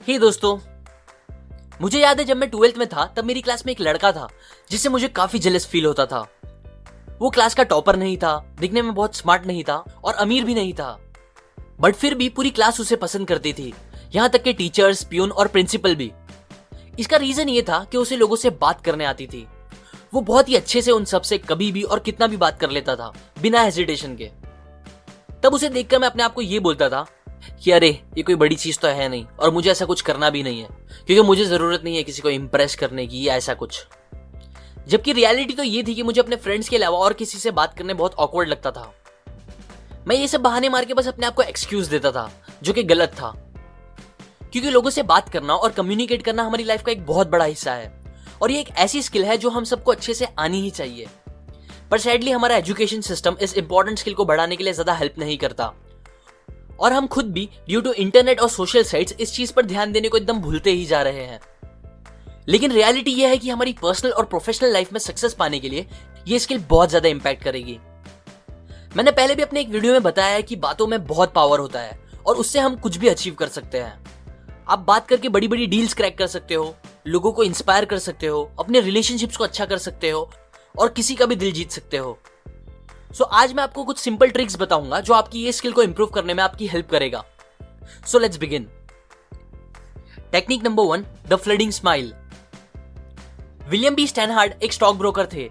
हे दोस्तों, मुझे याद है जब मैं 12th में था तब मेरी क्लास में एक लड़का था जिससे मुझे काफी जेलस फील होता था। वो क्लास का टॉपर नहीं था, दिखने में बहुत स्मार्ट नहीं था और अमीर भी नहीं था, बट फिर भी पूरी क्लास उसे पसंद करती थी, यहाँ तक कि टीचर्स, प्यून और प्रिंसिपल भी। इसका रीजन ये था कि उसे लोगों से बात करने आती थी। वो बहुत ही अच्छे से उन सबसे कभी भी और कितना भी बात कर लेता था बिना हेजिटेशन के। तब उसे देखकर मैं अपने आप को ये बोलता था कि अरे ये कोई बड़ी चीज तो है नहीं और मुझे ऐसा कुछ करना भी नहीं है, क्योंकि मुझे जरूरत नहीं है किसी को इम्प्रेस करने की या ऐसा कुछ। जबकि रियलिटी तो ये थी कि मुझे अपने फ्रेंड्स के अलावा और किसी से बात करने बहुत ऑकवर्ड लगता था। मैं ये सब बहाने मार के बस अपने आप को एक्सक्यूज देता था, जो कि गलत था, क्योंकि लोगों से बात करना और कम्युनिकेट करना हमारी लाइफ का एक बहुत बड़ा हिस्सा है और ये एक ऐसी स्किल है जो हम सबको अच्छे से आनी ही चाहिए। पर सैडली हमारा एजुकेशन सिस्टम इस इंपॉर्टेंट स्किल को बढ़ाने के लिए ज्यादा हेल्प नहीं करता और हम खुद भी ड्यू टू इंटरनेट और सोशल साइट्स इस चीज पर ध्यान देने को एकदम भूलते ही जा रहे हैं। लेकिन रियलिटी यह है कि हमारी पर्सनल और प्रोफेशनल लाइफ में सक्सेस पाने के लिए ये स्किल बहुत ज्यादा इंपैक्ट करेगी। मैंने पहले भी अपने एक वीडियो में बताया है कि बातों में बहुत पावर होता है और उससे हम कुछ भी अचीव कर सकते हैं। आप बात करके बड़ी बड़ी डील्स क्रैक कर सकते हो, लोगों को इंस्पायर कर सकते हो, अपने रिलेशनशिप्स को अच्छा कर सकते हो और किसी का भी दिल जीत सकते हो। सो आज मैं आपको कुछ सिंपल ट्रिक्स बताऊंगा जो आपकी ये स्किल को इंप्रूव करने में आपकी हेल्प करेगा। So let's begin. Technique number 1, the flooding smile. William B Steinhardt एक स्टॉक ब्रोकर थे।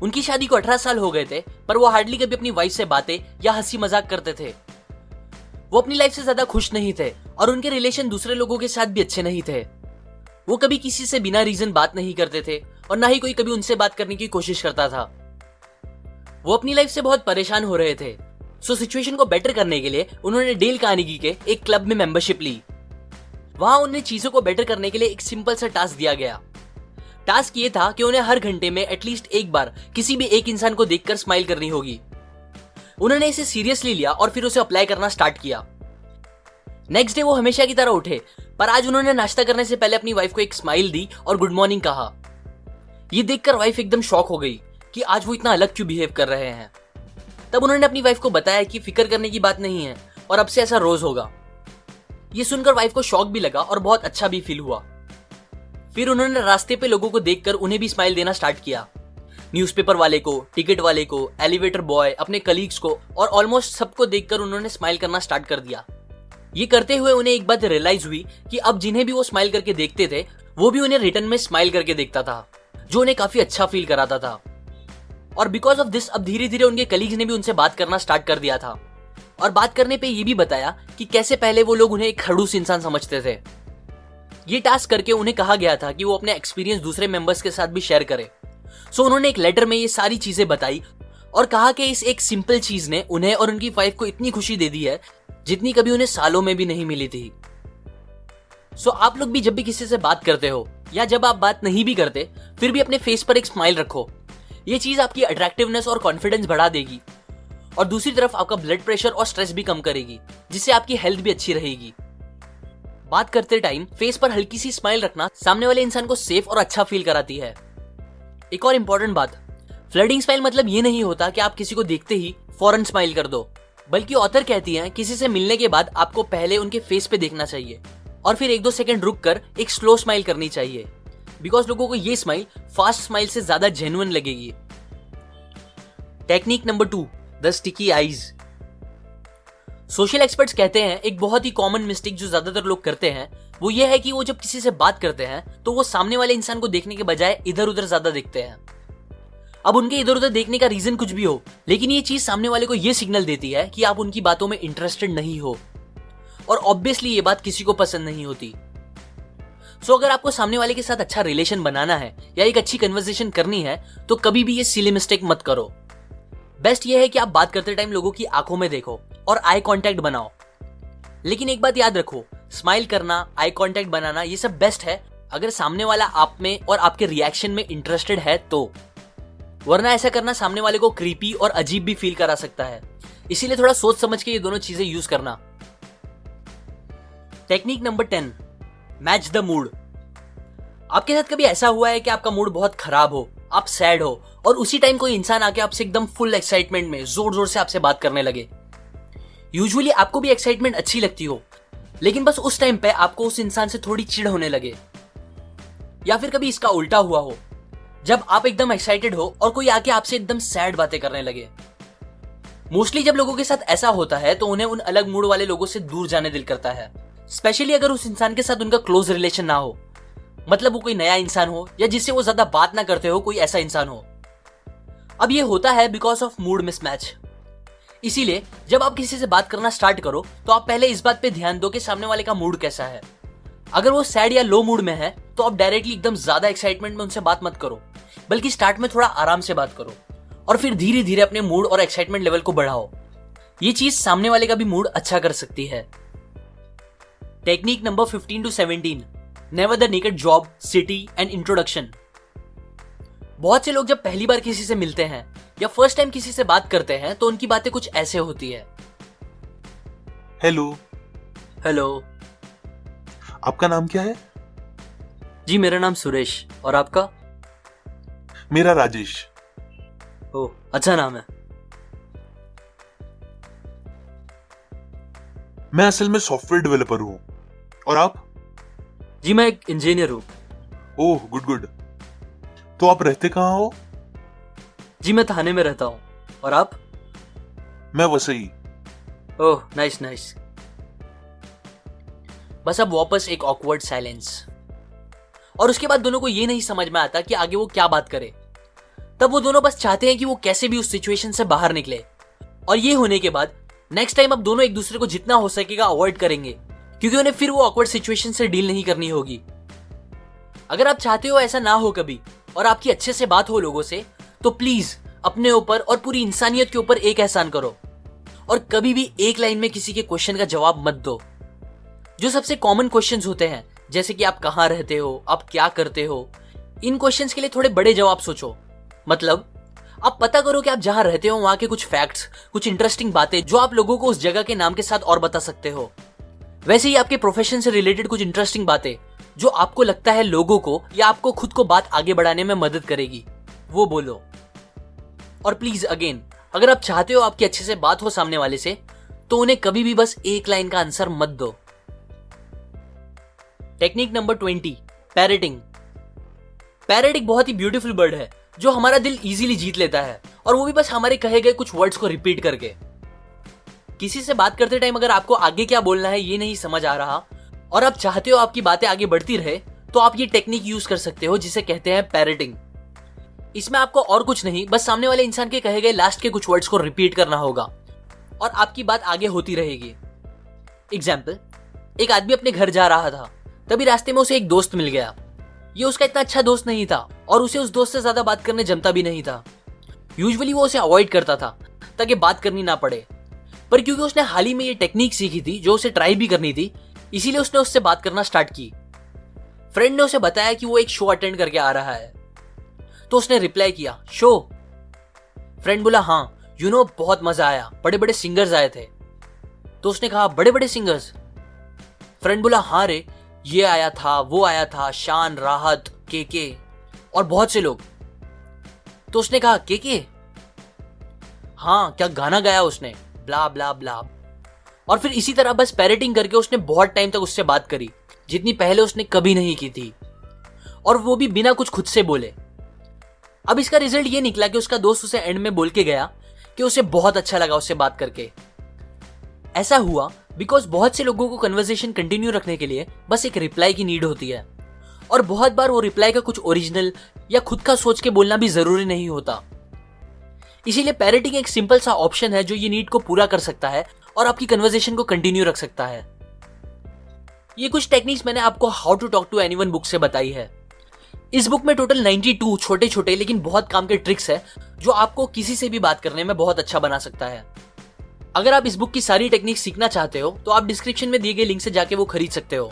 उनकी शादी को 18 साल हो गए थे, पर वो हार्डली कभी अपनी वाइफ से बातें या हंसी मजाक करते थे। वो अपनी लाइफ से ज्यादा खुश नहीं थे और उनके रिलेशन दूसरे लोगों के साथ भी अच्छे नहीं थे। वो कभी किसी से बिना रीजन बात नहीं करते थे और ना ही कोई कभी उनसे बात करने की कोशिश करता था। वो अपनी लाइफ से बहुत परेशान हो रहे थे। सो सिचुएशन को बेटर करने के लिए उन्होंने डेल कार्नेगी के एक क्लब में मेंबरशिप ली। वहां उन्हें चीजों को बेटर करने के लिए एक सिंपल सा टास्क दिया गया। टास्क ये था कि उन्हें हर घंटे में एटलीस्ट एक बार किसी भी एक इंसान को देखकर स्माइल करनी होगी। उन्होंने इसे सीरियसली लिया और फिर उसे अप्लाई करना स्टार्ट किया। नेक्स्ट डे वो हमेशा की तरह उठे, पर आज उन्होंने नाश्ता करने से पहले अपनी वाइफ को एक स्माइल दी और गुड मॉर्निंग कहा। ये देखकर वाइफ एकदम शॉक हो गई कि आज वो इतना अलग क्यों बिहेव कर रहे हैं। तब उन्होंने अपनी वाइफ को बताया कि फिक्र करने की बात नहीं है और अब से ऐसा रोज होगा। ये सुनकर वाइफ को शॉक भी लगा और बहुत अच्छा भी फील हुआ। फिर उन्होंने रास्ते पे लोगों को देखकर उन्हें भी स्माइल देना स्टार्ट किया। न्यूज़पेपर वाले को, टिकट वाले को, एलिवेटर बॉय, अपने कलीग्स को और ऑलमोस्ट सबको देखकर उन्होंने स्माइल करना स्टार्ट कर दिया। ये करते हुए उन्हें एक बात रियलाइज हुई कि अब जिन्हें भी वो स्माइल करके देखते थे वो भी उन्हें रिटर्न में स्माइल करके देखता था, जो उन्हें काफी अच्छा फील कराता था। और बिकॉज ऑफ दिस अब धीरे धीरे उनके कलीग्स ने भी उनसे बात करना स्टार्ट कर दिया था और बात करने पे ये भी बताया कि कैसे पहले वो लोग उन्हें एक खड़ूस इंसान समझते थे। ये टास्क करके उन्हें कहा गया था कि वो अपने एक्सपीरियंस दूसरे मेंबर्स के साथ भी शेयर करें। सो उन्होंने एक लेटर में ये सारी चीजें बताई और कहा कि इस एक सिंपल चीज ने उन्हें और उनकी वाइफ को इतनी खुशी दे दी है जितनी कभी उन्हें सालों में भी नहीं मिली थी। सो आप लोग भी जब भी किसी से बात करते हो या जब आप बात नहीं भी करते फिर भी अपने फेस पर एक स्माइल रखो। ये चीज आपकी अट्रैक्टिवनेस और कॉन्फिडेंस बढ़ा देगी और दूसरी तरफ आपका ब्लड प्रेशर और स्ट्रेस भी कम करेगी, जिससे आपकी हेल्थ भी अच्छी रहेगी। बात करते टाइम फेस पर हल्की सी स्माइल रखना सामने वाले इंसान को सेफ और अच्छा फील कराती है। एक और इंपॉर्टेंट बात, फ्लडिंग स्माइल मतलब ये नहीं होता कि आप किसी को देखते ही फौरन स्माइल कर दो, बल्कि ऑथर कहती हैं किसी से मिलने के बाद आपको पहले उनके फेस पे देखना चाहिए और फिर 1-2 सेकंड रुक कर एक स्लो स्माइल करनी चाहिए, बिकॉज लोगों को ये स्माइल फास्ट स्माइल से ज्यादा जेन्युइन लगेगी। Technique number 2, the sticky eyes. Social experts कहते हैं एक बहुत ही कॉमन मिस्टेक जो ज्यादातर लोग करते हैं वो ये है कि वो जब किसी से बात करते हैं तो वो सामने वाले इंसान को देखने के बजाय इधर उधर ज्यादा देखते हैं। अब उनके इधर उधर देखने का रीजन कुछ भी हो, लेकिन ये चीज सामने वाले को ये सिग्नल देती है कि आप उनकी बातों में इंटरेस्टेड नहीं हो और ऑब्वियसली ये बात किसी को पसंद नहीं होती। सो अगर आपको सामने वाले के साथ अच्छा रिलेशन बनाना है या एक अच्छी कन्वर्सेशन करनी है तो कभी भी ये सिली मिस्टेक मत करो। बेस्ट ये है कि आप बात करते टाइम लोगों की आंखों में देखो और आई कांटेक्ट बनाओ। लेकिन एक बात याद रखो, स्माइल करना, आई कांटेक्ट बनाना ये सब बेस्ट है अगर सामने वाला आप में और आपके रिएक्शन में इंटरेस्टेड है तो, वरना ऐसा करना सामने वाले को क्रीपी और अजीब भी फील करा सकता है। इसीलिए थोड़ा सोच समझ के ये दोनों चीजें यूज करना। Technique number 10, match the mood. आपके साथ कभी ऐसा हुआ है कि आपका मूड बहुत खराब हो, आप सैड हो और उसी टाइम कोई इंसान आके आपसे एकदम फुल एक्साइटमेंट में जोर जोर से आपसे बात करने लगे। यूजुअली आपको भी एक्साइटमेंट अच्छी लगती हो, लेकिन बस उस टाइम पे आपको उस इंसान से थोड़ी चिढ़ होने लगे। या फिर कभी इसका उल्टा हुआ हो, जब आप एकदम एक्साइटेड हो और कोई आके आपसे एकदम सैड बातें करने लगे। मोस्टली जब लोगों के साथ ऐसा होता है तो उन्हें उन अलग मूड वाले लोगों से दूर जाने दिल करता है, स्पेशली अगर उस इंसान के साथ उनका क्लोज रिलेशन ना हो, मतलब वो कोई नया इंसान हो या जिससे वो ज्यादा बात ना करते हो, कोई ऐसा इंसान हो। अब ये होता है बिकॉज ऑफ मूड मिसमैच। इसीलिए जब आप किसी से बात करना स्टार्ट करो तो आप पहले इस बात पे ध्यान दो कि सामने वाले का मूड कैसा है। अगर वो सैड या लो मूड में है तो आप डायरेक्टली एकदम ज्यादा एक्साइटमेंट में उनसे बात मत करो, बल्कि स्टार्ट में थोड़ा आराम से बात करो और फिर धीरे धीरे अपने मूड और एक्साइटमेंट लेवल को बढ़ाओ। ये चीज सामने वाले का भी मूड अच्छा कर सकती है। Technique number 15 to 17, never the naked job, city and introduction. बहुत से लोग जब पहली बार किसी से मिलते हैं या फर्स्ट टाइम किसी से बात करते हैं तो उनकी बातें कुछ ऐसे होती है। हेलो। हेलो। आपका नाम क्या है? जी मेरा नाम सुरेश, और आपका? मेरा राजेश। ओह, अच्छा नाम है। मैं असल में सॉफ्टवेयर डेवलपर हूँ। और आप? जी मैं एक इंजीनियर हूँ। ओह, गुड गुड। तो आप रहते कहाँ हो? जी मैं थाने में रहता हूँ। और आप? मैं वसई। ओह, नाइस नाइस। बस अब वापस एक ऑकवर्ड साइलेंस, और उसके बाद दोनों को ये नहीं समझ में आता कि आगे वो क्या बात करे। तब वो दोनों बस चाहते हैं कि वो कैसे भी उस सिचुएशन से बाहर निकले। और ये होने के बाद नेक्स्ट टाइम अब दोनों एक दूसरे को जितना हो सकेगा अवॉइड करेंगे, क्योंकि उन्हें फिर वो ऑकवर्ड सिचुएशन से डील नहीं करनी होगी। अगर आप चाहते हो ऐसा ना हो कभी और आपकी अच्छे से बात हो लोगों से, तो प्लीज अपने ऊपर और पूरी इंसानियत के ऊपर एक एहसान करो और कभी भी एक लाइन में किसी के क्वेश्चन का जवाब मत दो। जो सबसे कॉमन क्वेश्चंस होते हैं, जैसे कि आप कहाँ रहते हो, आप क्या करते हो, इन क्वेश्चंस के लिए थोड़े बड़े जवाब सोचो। मतलब आप पता करो कि आप जहां रहते हो वहां के कुछ फैक्ट्स, कुछ इंटरेस्टिंग बातें जो आप लोगों को उस जगह के नाम के साथ और बता सकते हो। वैसे ही आपके प्रोफेशन से रिलेटेड कुछ इंटरेस्टिंग बातें जो आपको लगता है लोगों को या आपको खुद को बात आगे बढ़ाने में मदद करेगी, वो बोलो। और प्लीज अगेन, अगर आप चाहते हो आपकी अच्छे से बात हो सामने वाले से, तो उन्हें कभी भी बस एक लाइन का आंसर मत दो। Technique number 20, parroting. पैरेट एक बहुत ही ब्यूटीफुल बर्ड है जो हमारा दिल इजीली जीत लेता है, और वो भी बस हमारे कहे गए कुछ वर्ड्स को रिपीट करके। किसी से बात करते टाइम अगर आपको आगे क्या बोलना है ये नहीं समझ आ रहा और आप चाहते हो आपकी बातें आगे बढ़ती रहे, तो आप ये टेक्निक यूज कर सकते हो जिसे कहते हैं पैरेटिंग। इसमें आपको और कुछ नहीं, बस सामने वाले इंसान के कहे गए लास्ट के कुछ वर्ड्स को रिपीट करना होगा और आपकी बात आगे होती रहेगी। एग्जाम्पल, एक आदमी अपने घर जा रहा था, तभी रास्ते में उसे एक दोस्त मिल गया। ये उसका इतना अच्छा दोस्त नहीं था और उसे उस दोस्त से ज्यादा बात करने जमता भी नहीं था। यूजुअली वो उसे अवॉइड करता था ताकि बात करनी ना पड़े, पर क्योंकि उसने हाल ही में ये टेक्निक सीखी थी जो उसे ट्राई भी करनी थी, इसीलिए उसने उससे बात करना स्टार्ट की। फ्रेंड ने उसे बताया कि वो एक शो अटेंड करके आ रहा है, तो उसने रिप्लाई किया, शो? फ्रेंड बोला, हाँ, बहुत मजा आया, बड़े बड़े सिंगर्स आए थे। तो उसने कहा, बड़े बड़े सिंगर्स? फ्रेंड बोला, हाँ रे, ये आया था, वो आया था, शान, राहत, के और बहुत से लोग। तो उसने कहा, के? हाँ, क्या गाना गाया उसने, ब्ला ब्ला ब्ला। और फिर इसी तरह बस पैरेटिंग करके उसने बहुत टाइम तक उससे बात करी, जितनी पहले उसने कभी नहीं की थी, और वो भी बिना कुछ खुद से बोले। अब इसका रिजल्ट ये निकला कि उसका दोस्त उसे एंड में बोल के गया कि उसे बहुत अच्छा लगा उससे बात करके। ऐसा हुआ बिकॉज बहुत से लोगों को कन्वर्सेशन कंटिन्यू रखने के लिए बस एक रिप्लाई की नीड होती है, और बहुत बार वो रिप्लाई का कुछ ओरिजिनल या खुद का सोच के बोलना भी जरूरी नहीं होता। इसीलिए पैरेटिंग एक सिंपल सा ऑप्शन है जो ये नीड को पूरा कर सकता है और आपकी कन्वर्सेशन को कंटिन्यू रख सकता है। ये कुछ टेक्निक्स मैंने आपको how to talk to anyone book से बताई है। इस बुक में टोटल 92 छोटे छोटे लेकिन बहुत काम के ट्रिक्स है जो आपको किसी से भी बात करने में बहुत अच्छा बना सकता है। अगर आप इस बुक की सारी टेक्निक सीखना चाहते हो तो आप डिस्क्रिप्शन में दिए गए लिंक से जाके वो खरीद सकते हो।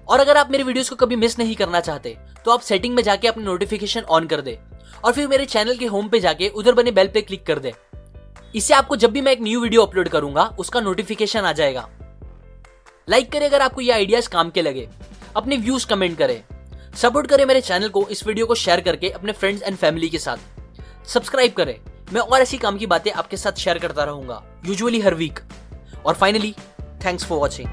और अगर आप मेरे वीडियोस को कभी मिस नहीं करना चाहते तो आप सेटिंग में जाके अपनी नोटिफिकेशन ऑन कर दे और फिर मेरे चैनल के होम पे जाके उधर बने बेल पे क्लिक कर दे। इससे आपको जब भी मैं एक न्यू वीडियो अपलोड करूंगा उसका नोटिफिकेशन आ जाएगा। लाइक करें अगर आपको ये आइडियाज काम के लगे, अपने व्यूज कमेंट करें, सपोर्ट करें मेरे चैनल को इस वीडियो को शेयर करके अपने फ्रेंड्स एंड फैमिली के साथ, सब्सक्राइब करें। मैं और ऐसी काम की बातें आपके साथ शेयर करता रहूंगा, यूजुअली हर वीक। और फाइनली, थैंक्स फॉर वॉचिंग।